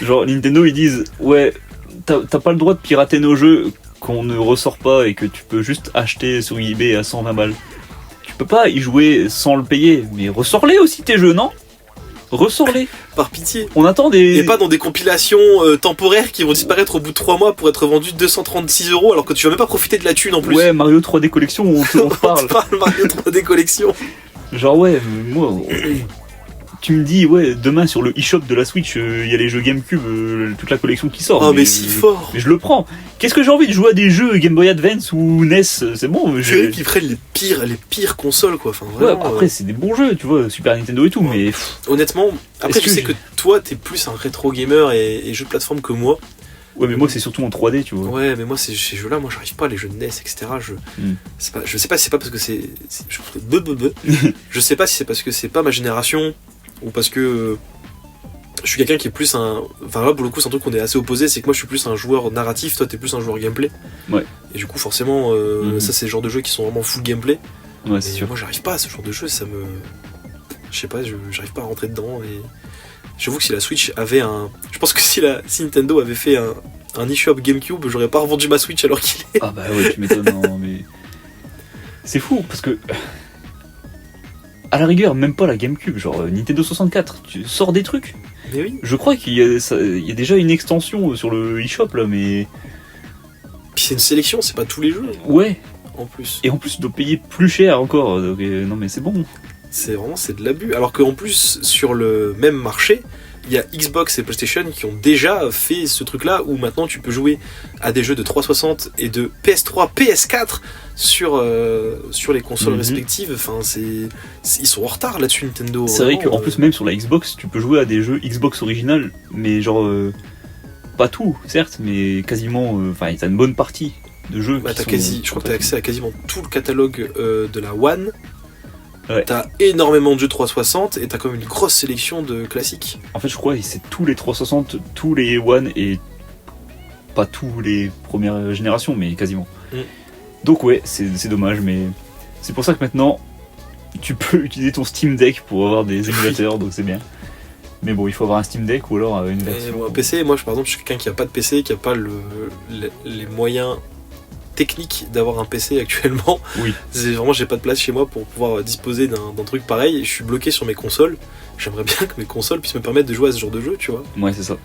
Genre Nintendo ils disent ouais, t'as pas le droit de pirater nos jeux qu'on ne ressort pas et que tu peux juste acheter sur eBay à 120 balles. Tu peux pas y jouer sans le payer, mais ressors-les aussi tes jeux, non? Ressors-les. Par pitié. On attend des... Et pas dans des compilations temporaires qui vont disparaître au bout de 3 mois pour être vendus 236 € alors que tu vas même pas profiter de la thune en plus. Ouais, Mario 3D Collection, on te On parle. te parle Mario 3D Collection. Genre ouais, moi... Tu me dis, ouais, demain sur le eShop de la Switch, il y a les jeux GameCube, toute la collection qui sort. Oh mais si fort. Mais je le prends. Qu'est-ce que j'ai envie de jouer à des jeux Game Boy Advance ou NES? C'est bon. Je veux qu'ils prennent les pires consoles quoi. Enfin, Ouais, vraiment, après c'est des bons jeux, tu vois, Super Nintendo et tout, Ouais. mais honnêtement, après Est-ce je que sais que toi t'es plus un rétro gamer et jeu de plateforme que moi. ouais, mais moi c'est surtout en 3D, tu vois. Ouais, mais moi ces jeux-là, moi j'arrive pas, les jeux de NES, etc. Je sais pas si c'est pas parce que je sais pas si c'est parce que c'est pas ma génération ou parce que je suis quelqu'un qui est plus un. Enfin là pour le coup c'est un truc qu'on est assez opposé, c'est que moi je suis plus un joueur narratif, toi t'es plus un joueur gameplay. Ouais. Et du coup forcément ça c'est le genre de jeux qui sont vraiment full gameplay. Ouais, c'est Et sûr. moi j'arrive pas à ce genre de jeu, ça me. Je sais pas, j'arrive pas à rentrer dedans et. J'avoue que si la Switch avait un. Je pense que si Nintendo avait fait un eShop GameCube, j'aurais pas revendu ma Switch alors qu'il est. Ah bah ouais, tu m'étonnes, non, mais... C'est fou, parce que... À la rigueur, même pas la GameCube, genre Nintendo 64, tu sors des trucs. Mais oui. Je crois qu'il y a déjà une extension sur le eShop là, mais... Puis c'est une sélection, c'est pas tous les jeux Ouais, en plus. et en plus tu dois payer plus cher encore, donc, non mais c'est bon. C'est de l'abus. Alors qu'en plus, sur le même marché, il y a Xbox et PlayStation qui ont déjà fait ce truc-là où maintenant tu peux jouer à des jeux de 360 et de PS3, PS4 sur les consoles respectives. Enfin, ils sont en retard là-dessus, Nintendo. C'est vrai vraiment, qu'en plus, même sur la Xbox, tu peux jouer à des jeux Xbox original, mais genre. Pas tout, certes, mais quasiment. Enfin, t'as une bonne partie. de jeux Bah, qui sont je crois que t'as accès à quasiment tout le catalogue de la One. Ouais. T'as énormément de jeux 360 et t'as quand même une grosse sélection de classiques. En fait, je crois que c'est tous les 360, tous les One et pas tous les premières générations, mais quasiment. Donc ouais, c'est dommage, mais c'est pour ça que maintenant, tu peux utiliser ton Steam Deck pour avoir des émulateurs, donc c'est bien. Mais bon, il faut avoir un Steam Deck ou alors une version. Bon, un PC, moi par exemple, je suis quelqu'un qui a pas de PC, qui a pas les moyens techniques d'avoir un PC actuellement. Oui. C'est vraiment, j'ai pas de place chez moi pour pouvoir disposer d'un truc pareil. Je suis bloqué sur mes consoles. J'aimerais bien que mes consoles puissent me permettre de jouer à ce genre de jeu, tu vois. Ouais, c'est ça.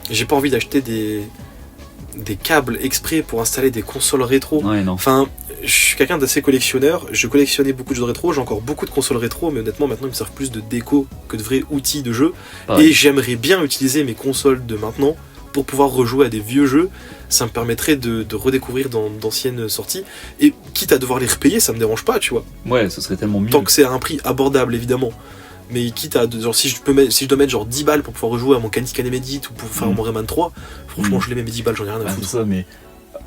J'ai pas envie d'acheter des câbles exprès pour installer des consoles rétro. Ouais, non. Enfin, je suis quelqu'un d'assez collectionneur. Je collectionnais beaucoup de jeux rétro. J'ai encore beaucoup de consoles rétro, mais honnêtement, maintenant, ils me servent plus de déco que de vrais outils de jeu. Pareil. Et j'aimerais bien utiliser mes consoles de maintenant pour pouvoir rejouer à des vieux jeux. Ça me permettrait de redécouvrir d'anciennes sorties. Et quitte à devoir les repayer, ça me dérange pas, tu vois. Ouais, ce serait tellement mieux. Tant que c'est à un prix abordable, évidemment. Mais quitte à, genre, si je dois mettre genre 10 balles pour pouvoir rejouer à mon Candy Cane Medit ou pour faire mon Rayman 3, franchement, je les mets mes 10 balles, j'en ai rien à Ah, foutre. c'est ça, mais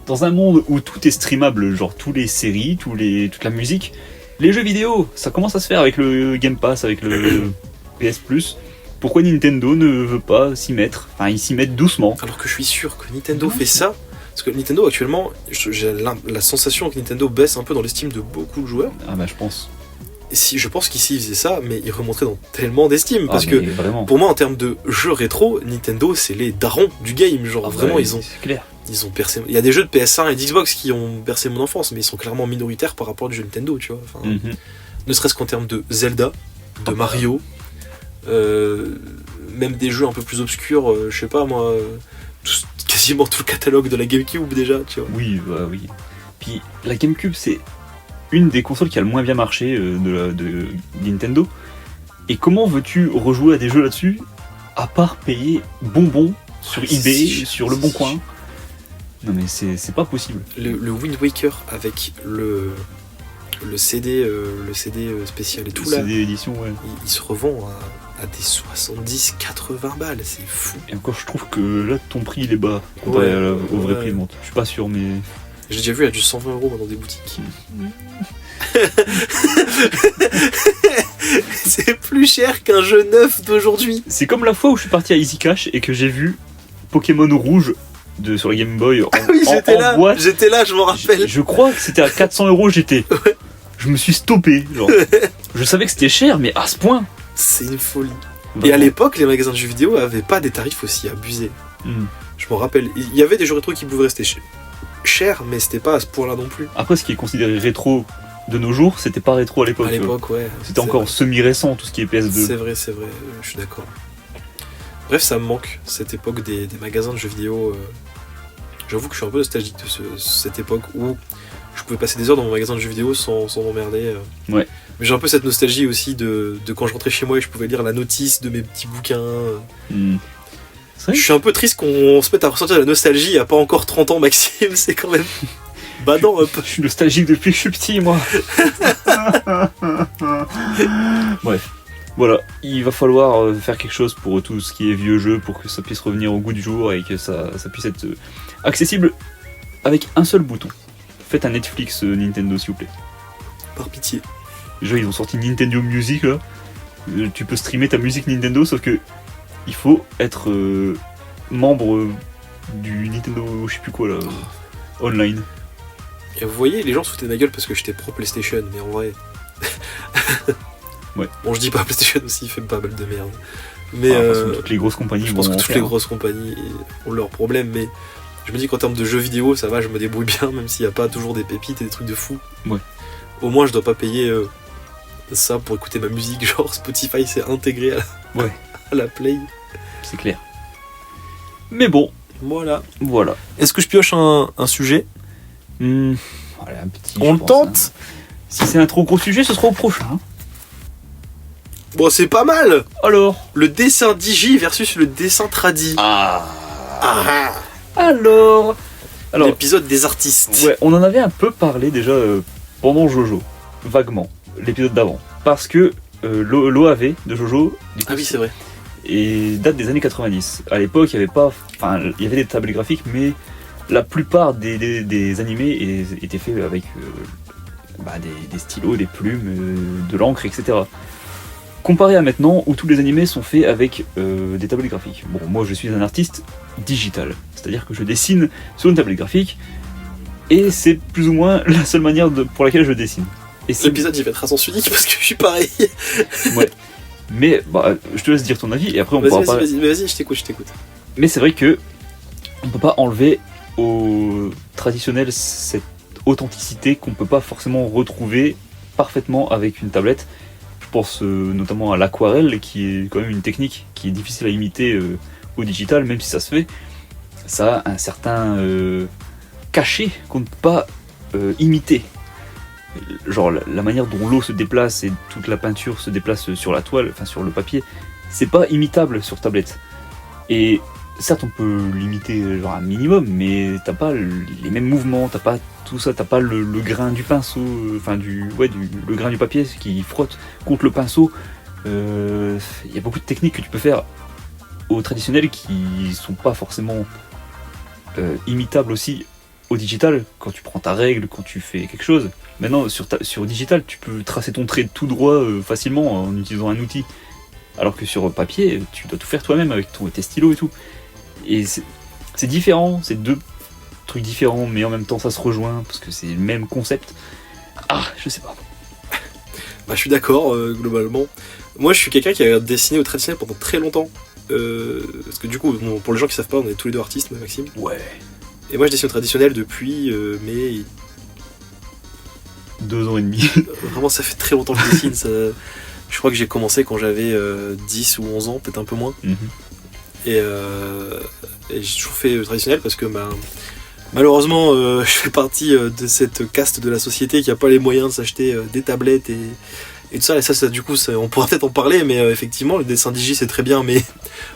dans un monde où tout est streamable, genre toutes les séries, toute la musique, les jeux vidéo, ça commence à se faire avec le Game Pass, avec le PS Plus. Pourquoi Nintendo ne veut pas s'y mettre? Enfin, ils s'y mettent doucement. Alors que je suis sûr que Nintendo fait ça. Parce que Nintendo, actuellement, j'ai la sensation que Nintendo baisse un peu dans l'estime de beaucoup de joueurs. Ah bah je pense. Et je pense qu'ici, ils faisaient ça, mais ils remonteraient dans tellement d'estime. Parce que, vraiment. pour moi, en termes de jeux rétro, Nintendo, c'est les darons du game. Genre, vraiment, c'est clair. ils ont percé. Il y a des jeux de PS1 et d'Xbox qui ont bercé mon enfance, mais ils sont clairement minoritaires par rapport aux jeux Nintendo, tu vois. Enfin, ne serait-ce qu'en termes de Zelda, de Mario, même des jeux un peu plus obscurs, je sais pas moi, quasiment tout le catalogue de la GameCube déjà, tu vois. Oui, bah oui. Puis la GameCube, c'est une des consoles qui a le moins bien marché de Nintendo. Et comment veux-tu rejouer à des jeux là-dessus à part payer bonbons sur eBay, sur Le Bon Coin? Non mais c'est pas possible. Le Wind Waker avec le CD, spécial et tout le là, CD édition, ouais. il se revend à des 70-80 balles, c'est fou. Et encore, je trouve que là, ton prix il est bas comparé au vrai prix de vente. Je suis pas sûr, mais. J'ai déjà vu à du 120 € dans des boutiques. C'est plus cher qu'un jeu neuf d'aujourd'hui. C'est comme la fois où je suis parti à Easy Cash et que j'ai vu Pokémon Rouge sur le Game Boy en boîte. J'étais là, je m'en rappelle. Je crois que c'était à 400 €, j'étais. Ouais. Je me suis stoppé. Genre. Je savais que c'était cher, mais à ce point. C'est une folie. Vraiment. Et à l'époque, les magasins de jeux vidéo avaient pas des tarifs aussi abusés. Je m'en rappelle. Il y avait des jeux rétro qui pouvaient rester cher, mais c'était pas à ce point-là non plus. Après, ce qui est considéré rétro de nos jours, c'était pas rétro à l'époque. À l'époque, ouais. C'était encore semi-récent, tout ce qui est PS2. C'est vrai, je suis d'accord. Bref, ça me manque, cette époque des magasins de jeux vidéo. J'avoue que je suis un peu nostalgique de cette époque où je pouvais passer des heures dans mon magasin de jeux vidéo sans m'emmerder. Ouais. Mais j'ai un peu cette nostalgie aussi de quand je rentrais chez moi et je pouvais lire la notice de mes petits bouquins. Je suis un peu triste qu'on se mette à ressentir la nostalgie à pas encore 30 ans, Maxime, c'est quand même badant un peu. Je suis nostalgique depuis que je suis petit, moi. Bref, voilà, il va falloir faire quelque chose pour tout ce qui est vieux jeu, pour que ça puisse revenir au goût du jour et que ça puisse être accessible avec un seul bouton. Faites un Netflix Nintendo, s'il vous plaît. Par pitié. Déjà, ils ont sorti Nintendo Music, là. Tu peux streamer ta musique Nintendo, sauf que il faut être membre du Nintendo, je sais plus quoi là, online. Et vous voyez, les gens se foutaient de ma gueule parce que j'étais pro PlayStation, mais en vrai. Ouais. Bon, je dis pas, PlayStation aussi fait pas mal de merde. Mais de toute façon, toutes les grosses compagnies. Je pense que toutes les grosses compagnies ont leurs problèmes, mais je me dis qu'en termes de jeux vidéo, ça va, je me débrouille bien, même s'il n'y a pas toujours des pépites et des trucs de fou. Ouais. Au moins, je dois pas payer ça pour écouter ma musique, genre Spotify c'est intégré à la Play. C'est clair. Mais bon. Voilà. Est-ce que je pioche un sujet allez, un petit. On le tente Si c'est un trop gros sujet, ce sera au prochain. Bon, c'est pas mal. Alors, le dessin digi versus le dessin tradi. Alors, l'épisode des artistes. Ouais, on en avait un peu parlé déjà pendant Jojo, vaguement, l'épisode d'avant. Parce que l'OAV de Jojo, du coup, oui, c'est vrai. Et date des années 90. À l'époque, il y avait des tablets graphiques, mais la plupart des animés étaient faits avec des stylos, des plumes, de l'encre, etc. Comparé à maintenant où tous les animés sont faits avec des tablettes graphiques. Bon, moi je suis un artiste digital, c'est-à-dire que je dessine sur une tablette graphique et c'est plus ou moins la seule manière pour laquelle je dessine. Et L'épisode il va être à sens unique parce que je suis pareil. Ouais. Mais je te laisse dire ton avis et après on pourra parler. Vas-y, je t'écoute. Mais c'est vrai que on peut pas enlever au traditionnel cette authenticité qu'on peut pas forcément retrouver parfaitement avec une tablette. Je pense notamment à l'aquarelle qui est quand même une technique qui est difficile à imiter au digital, même si ça se fait. Ça a un certain cachet qu'on ne peut pas imiter. Genre la manière dont l'eau se déplace et toute la peinture se déplace sur la toile, enfin sur le papier, c'est pas imitable sur tablette. Et certes on peut l'imiter genre un minimum, mais t'as pas les mêmes mouvements, t'as pas tout ça, t'as pas le grain du pinceau, le grain du papier qui frotte contre le pinceau. Y a beaucoup de techniques que tu peux faire au traditionnel qui sont pas forcément imitables aussi au digital, quand tu prends ta règle, quand tu fais quelque chose. Maintenant, sur digital, tu peux tracer ton trait tout droit facilement en utilisant un outil. Alors que sur papier, tu dois tout faire toi-même avec tes stylos et tout. Et c'est différent, c'est deux trucs différents, mais en même temps ça se rejoint, parce que c'est le même concept. Je sais pas. Je suis d'accord, globalement. Moi, je suis quelqu'un qui a dessiné au traditionnel pendant très longtemps. Parce que du coup, pour les gens qui savent pas, on est tous les deux artistes, Maxime. Ouais. Et moi je dessine au traditionnel depuis mai 2 ans et demi. Vraiment ça fait très longtemps que je dessine. Je crois que j'ai commencé quand j'avais 10 ou 11 ans, peut-être un peu moins. Et j'ai toujours fait traditionnel parce que malheureusement je fais partie de cette caste de la société qui a pas les moyens de s'acheter des tablettes et tout ça. Et ça du coup on pourra peut-être en parler, mais effectivement le dessin digi c'est très bien, mais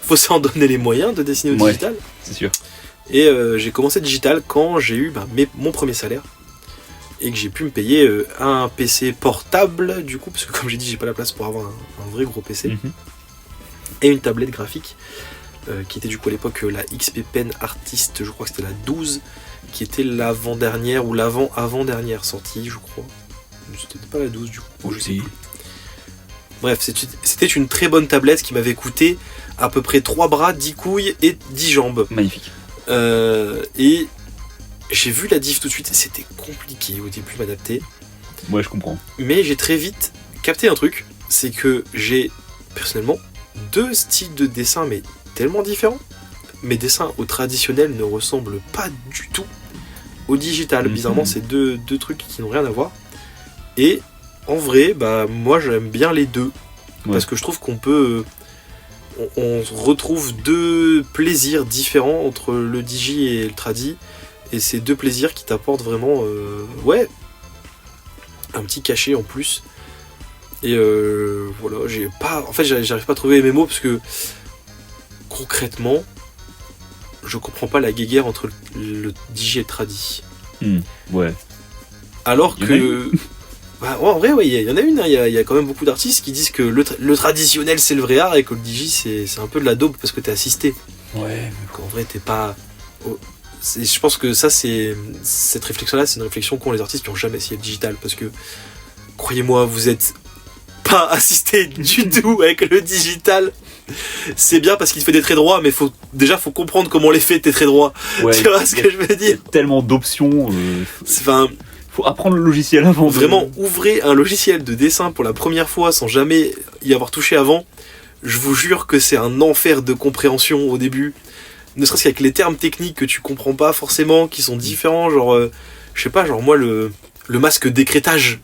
faut s'en donner les moyens de dessiner au digital. C'est sûr. Et j'ai commencé digital quand j'ai eu mon premier salaire et que j'ai pu me payer un PC portable du coup, parce que comme j'ai dit j'ai pas la place pour avoir un vrai gros PC, et une tablette graphique qui était du coup à l'époque la XP Pen Artist, je crois que c'était la 12, qui était l'avant-dernière ou l'avant-avant-dernière sortie, je crois. C'était pas la 12 du coup, je sais plus. Bref, c'était une très bonne tablette qui m'avait coûté à peu près 3 bras, 10 couilles et 10 jambes. Magnifique. Et j'ai vu la diff tout de suite, c'était compliqué au début m'adapter. Ouais, je comprends. Mais j'ai très vite capté un truc, c'est que j'ai personnellement 2 styles de dessin mais tellement différents. Mes dessins au traditionnel ne ressemblent pas du tout au digital. Bizarrement, c'est deux trucs qui n'ont rien à voir. Et en vrai, moi j'aime bien les deux. Ouais. Parce que je trouve qu'on peut... On retrouve 2 plaisirs différents entre le digi et le tradi, et c'est 2 plaisirs qui t'apportent vraiment un petit cachet en plus. Et voilà, j'arrive pas à trouver mes mots parce que concrètement je comprends pas la guéguerre entre le digi et le tradi. Ouais. Alors que en vrai, il y en a une, il y a quand même beaucoup d'artistes qui disent que le traditionnel c'est le vrai art et que le digi c'est un peu de la daube parce que t'es assisté. Ouais. Qu'en vrai t'es pas... Je pense que cette réflexion-là, c'est une réflexion qu'ont les artistes qui n'ont jamais essayé le digital, parce que, croyez-moi, vous êtes pas assisté du tout avec le digital. C'est bien parce qu'il te fait des traits droits, mais faut comprendre comment les fait tes traits droits. Ouais, tu vois ce que je veux dire ? Il y a tellement d'options. Faut apprendre le logiciel avant. Vraiment, ouvrez un logiciel de dessin pour la première fois sans jamais y avoir touché avant. Je vous jure que c'est un enfer de compréhension au début. Ne serait-ce qu'avec les termes techniques que tu comprends pas forcément, qui sont différents. Genre, je sais pas, genre moi, le masque d'écrétage.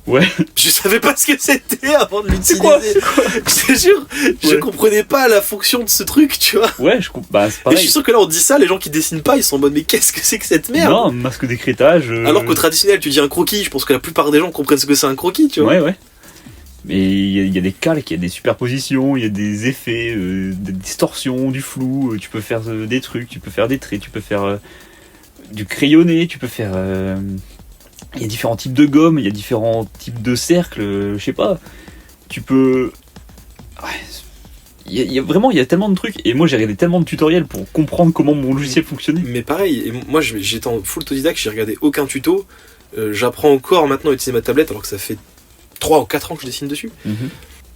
Ouais. Je savais pas ce que c'était avant de l'utiliser. Je te jure, je comprenais pas la fonction de ce truc, tu vois. Ouais, c'est pareil. Et je suis sûr que là on dit ça, les gens qui dessinent pas, ils sont en mode mais qu'est-ce que c'est que cette merde ? Non, masque d'écrétage. Alors qu'au traditionnel, tu dis un croquis, je pense que la plupart des gens comprennent ce que c'est un croquis, tu vois. Ouais. Mais il y a des calques, il y a des superpositions, il y a des effets, des distorsions, du flou, tu peux faire des trucs, tu peux faire des traits, tu peux faire du crayonné, tu peux faire... Il y a différents types de gomme, il y a différents types de cercles, je sais pas. Tu peux... Ouais, il y a tellement de trucs, et moi j'ai regardé tellement de tutoriels pour comprendre comment mon logiciel fonctionnait. Mais pareil, et moi j'étais en full autodidacte, j'ai regardé aucun tuto. J'apprends encore maintenant à utiliser ma tablette alors que ça fait 3 ou 4 ans que je dessine dessus.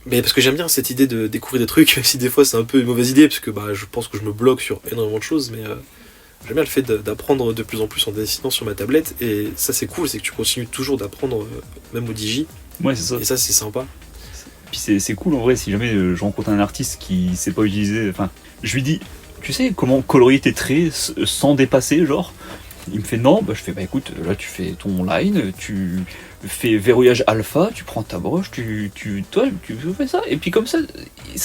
Mais parce que j'aime bien cette idée de découvrir des trucs, même si des fois c'est un peu une mauvaise idée, parce que je pense que je me bloque sur énormément de choses, mais j'aime bien le fait d'apprendre de plus en plus en dessinant sur ma tablette, et ça c'est cool, c'est que tu continues toujours d'apprendre, même au digi, Ouais, c'est ça. et ça c'est sympa. Puis c'est cool en vrai, si jamais je rencontre un artiste qui sait pas utiliser. Enfin, je lui dis, tu sais comment colorier tes traits sans dépasser, genre. Il me fait non, je fais écoute, là tu fais ton line, tu fais verrouillage alpha, tu prends ta broche, tu fais ça, et puis comme ça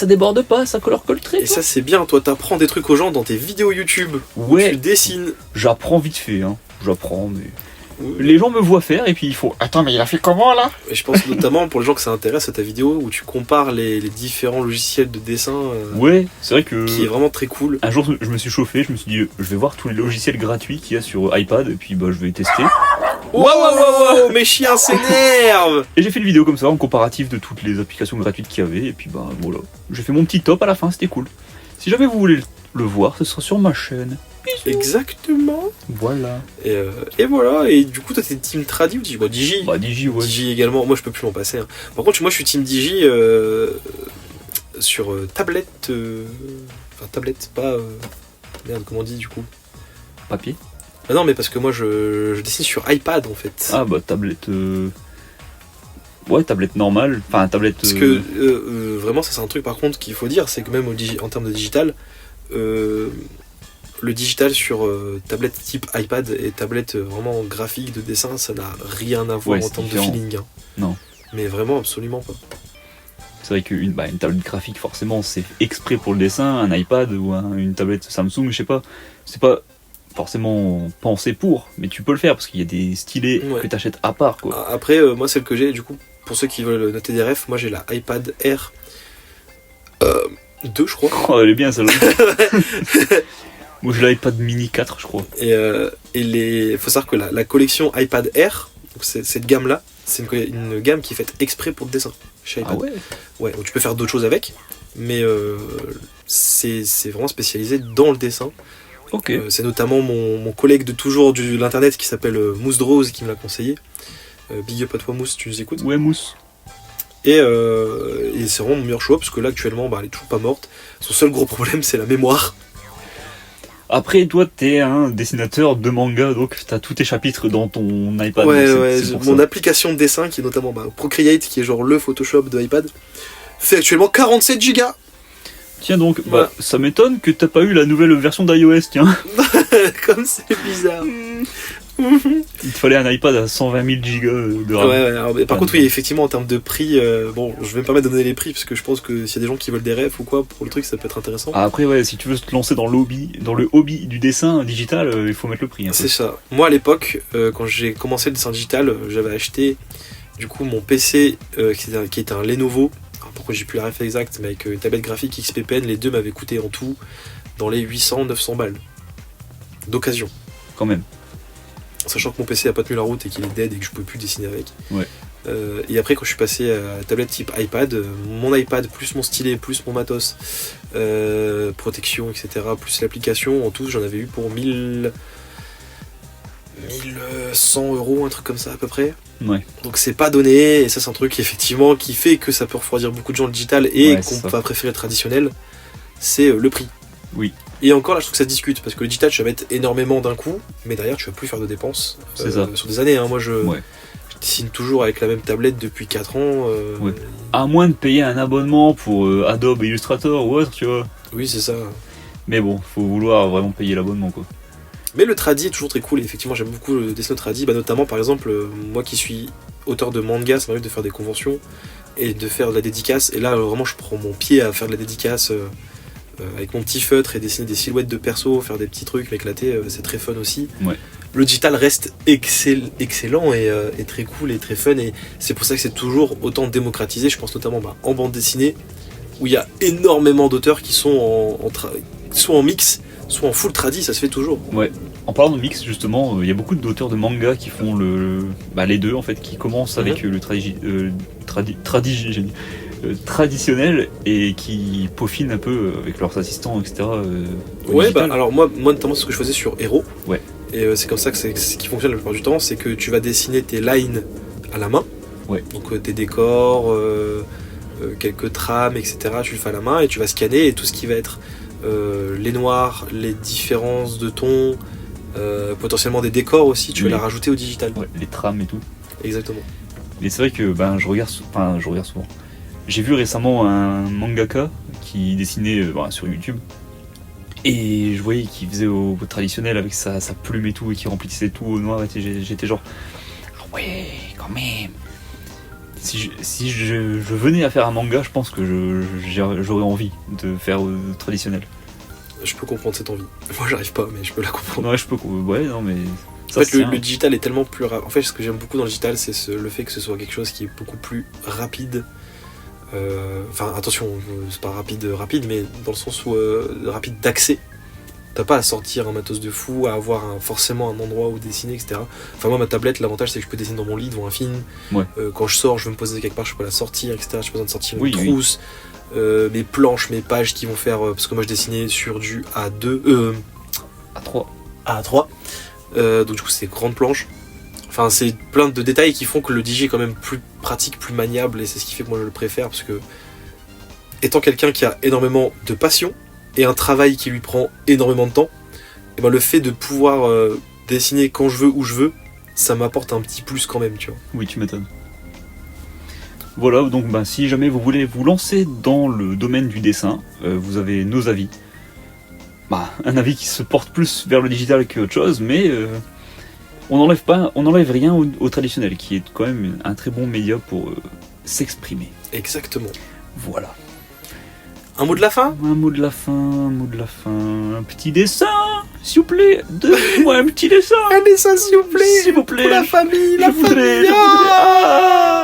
déborde pas, ça colore que le trait. Et ça c'est bien, toi t'apprends des trucs aux gens dans tes vidéos YouTube, Ouais. tu dessines. J'apprends vite fait, hein. J'apprends, mais les gens me voient faire et puis il faut. Attends, mais il a fait comment là? Et je pense notamment pour les gens que ça intéresse à ta vidéo où tu compares les différents logiciels de dessin, Ouais, c'est vrai que. qui est vraiment très cool. Un jour, je me suis chauffé, je me suis dit, je vais voir tous les logiciels gratuits qu'il y a sur iPad et puis je vais tester. Wow, mes chiens s'énervent. Et j'ai fait une vidéo comme ça en comparatif de toutes les applications gratuites qu'il y avait et puis voilà. J'ai fait mon petit top à la fin, c'était cool. Si jamais vous voulez le voir, ce sera sur ma chaîne. Bisous. Exactement. Voilà. Et voilà, et du coup toi t'es team tradi ou Digi? Digi. Digi, ouais. Digi également, moi je peux plus m'en passer. Hein. Par contre moi je suis team Digi sur tablette, enfin tablette, pas... merde, comment on dit du coup? Papier. Ah non mais parce que moi je dessine sur iPad en fait. Ah tablette... Ouais, tablette normale, enfin tablette... Parce que vraiment ça c'est un truc par contre qu'il faut dire, c'est que même en termes de digital, le digital sur tablette type iPad et tablette vraiment graphique de dessin, ça n'a rien à voir en termes de feeling. Hein. Non. Mais vraiment absolument pas. C'est vrai qu'une tablette graphique, forcément, c'est exprès pour le dessin, un iPad ou une tablette Samsung, je sais pas. C'est pas forcément pensé pour, mais tu peux le faire parce qu'il y a des stylés que tu achètes à part, quoi. Après, moi, celle que j'ai, du coup, pour ceux qui veulent noter des refs, moi j'ai la iPad Air 2, je crois. Oh, elle est bien celle-là. Moi j'ai l'iPad mini 4, je crois. Et faut savoir que la collection iPad Air, donc cette gamme-là, c'est une gamme qui est faite exprès pour le dessin chez iPad. Ah ouais. Ouais, donc tu peux faire d'autres choses avec, mais c'est vraiment spécialisé dans le dessin. Ok. C'est notamment mon collègue de toujours de l'internet qui s'appelle Mousse Drose qui me l'a conseillé. Big up à toi Mousse, tu nous écoutes? Ouais, Mousse. Et c'est vraiment mon meilleur choix parce que là actuellement elle est toujours pas morte. Son seul gros problème c'est la mémoire. Après, toi, t'es un dessinateur de manga, donc t'as tous tes chapitres dans ton iPad. Ouais, mon application de dessin, qui est notamment Procreate, qui est genre le Photoshop de iPad, fait actuellement 47 Go. Tiens donc, ça m'étonne que t'as pas eu la nouvelle version d'iOS, tiens. Comme c'est bizarre. Il te fallait un iPad à 120 000 gigas de RAM. Ouais, alors, par contre, oui, effectivement, en termes de prix, bon, je vais me permettre de donner les prix, parce que je pense que s'il y a des gens qui veulent des refs ou quoi, pour le truc, ça peut être intéressant. Après, ouais, si tu veux te lancer dans le hobby du dessin digital, il faut mettre le prix. C'est ça. Moi, à l'époque, quand j'ai commencé le dessin digital, j'avais acheté, du coup, mon PC, qui était un Lenovo. Alors, pourquoi j'ai plus la ref exacte, mais avec une tablette graphique XP Pen, les deux m'avaient coûté en tout dans les 800-900 balles. D'occasion. Quand même. Sachant que mon PC a pas tenu la route et qu'il est dead et que je pouvais plus dessiner avec. Ouais. Et après quand je suis passé à la tablette type iPad, mon iPad plus mon stylet plus mon matos, protection etc. plus l'application, en tout j'en avais eu pour 1100 €, un truc comme ça à peu près. Ouais. Donc c'est pas donné et ça c'est un truc effectivement qui fait que ça peut refroidir beaucoup de gens le digital et qu'on va préférer le traditionnel, c'est le prix. Oui. Et encore là je trouve que ça se discute parce que le digital tu vas mettre énormément d'un coup mais derrière tu vas plus faire de dépenses sur des années. Hein. Moi je dessine toujours avec la même tablette depuis 4 ans. Ouais. À moins de payer un abonnement pour Adobe Illustrator ou autre, tu vois. Oui c'est ça. Mais bon, faut vouloir vraiment payer l'abonnement quoi. Mais le tradi est toujours très cool et effectivement j'aime beaucoup le dessin tradi, notamment par exemple moi qui suis auteur de manga, ça m'arrive de faire des conventions et de faire de la dédicace et là vraiment je prends mon pied à faire de la dédicace avec mon petit feutre et dessiner des silhouettes de perso, faire des petits trucs, m'éclater, c'est très fun aussi. Ouais. Le digital reste excellent et très cool et très fun et c'est pour ça que c'est toujours autant démocratisé, je pense notamment en bande dessinée où il y a énormément d'auteurs qui sont soit en mix, soit en full tradi, ça se fait toujours. Ouais. En parlant de mix justement, il y a beaucoup d'auteurs de manga qui font les deux en fait, qui commencent avec le traditionnels et qui peaufinent un peu avec leurs assistants, etc. Au Ouais, digital. bah alors moi notamment ce que je faisais sur Hero, Ouais. et c'est comme ça que c'est ce qui fonctionne la plupart du temps, c'est que tu vas dessiner tes lines à la main, Ouais. donc tes décors, quelques trames, etc. Tu le fais à la main et tu vas scanner et tout ce qui va être les noirs, les différences de tons, potentiellement des décors aussi, tu vas Oui. les rajouter au digital. Ouais, les trames et tout. Exactement. Mais c'est vrai que je regarde souvent. J'ai vu récemment un mangaka qui dessinait sur YouTube. Et je voyais qu'il faisait au traditionnel avec sa plume et tout, et qui remplissait tout au noir. Et j'étais genre, ah ouais, quand même. Si je venais à faire un manga, je pense que j'aurais envie de faire au traditionnel. Je peux comprendre cette envie. Moi j'arrive pas, mais je peux la comprendre. Ouais, ouais, non, mais. En fait, le digital est tellement plus rapide. En fait, ce que j'aime beaucoup dans le digital, c'est le fait que ce soit quelque chose qui est beaucoup plus rapide. Enfin, attention, c'est pas rapide, mais dans le sens où rapide d'accès. T'as pas à sortir un matos de fou, à avoir forcément un endroit où dessiner, etc. Enfin, moi, ma tablette, l'avantage, c'est que je peux dessiner dans mon lit devant un film. Ouais. Quand je sors, je veux me poser quelque part, je peux la sortir, etc. J'ai pas besoin de sortir une Oui, trousse. Mes planches, mes pages qui vont faire. Parce que moi, je dessinais sur du A2. A3. A3. Donc du coup c'est grande planche. Enfin c'est plein de détails qui font que le digi est quand même plus pratique, plus maniable, et c'est ce qui fait que moi je le préfère, parce que étant quelqu'un qui a énormément de passion et un travail qui lui prend énormément de temps, et ben le fait de pouvoir dessiner quand je veux, où je veux, ça m'apporte un petit plus quand même, tu vois. Oui, tu m'étonnes. Voilà, donc si jamais vous voulez vous lancer dans le domaine du dessin, vous avez nos avis. Un avis qui se porte plus vers le digital qu'autre chose, mais on n'enlève rien au traditionnel, qui est quand même un très bon média pour s'exprimer. Exactement. Voilà. Un mot de la fin ? Un mot de la fin, un petit dessin, s'il vous plaît. Donnez-moi un petit dessin. Un dessin s'il vous plaît. S'il vous plaît. Pour la famille, Je voudrais. Ah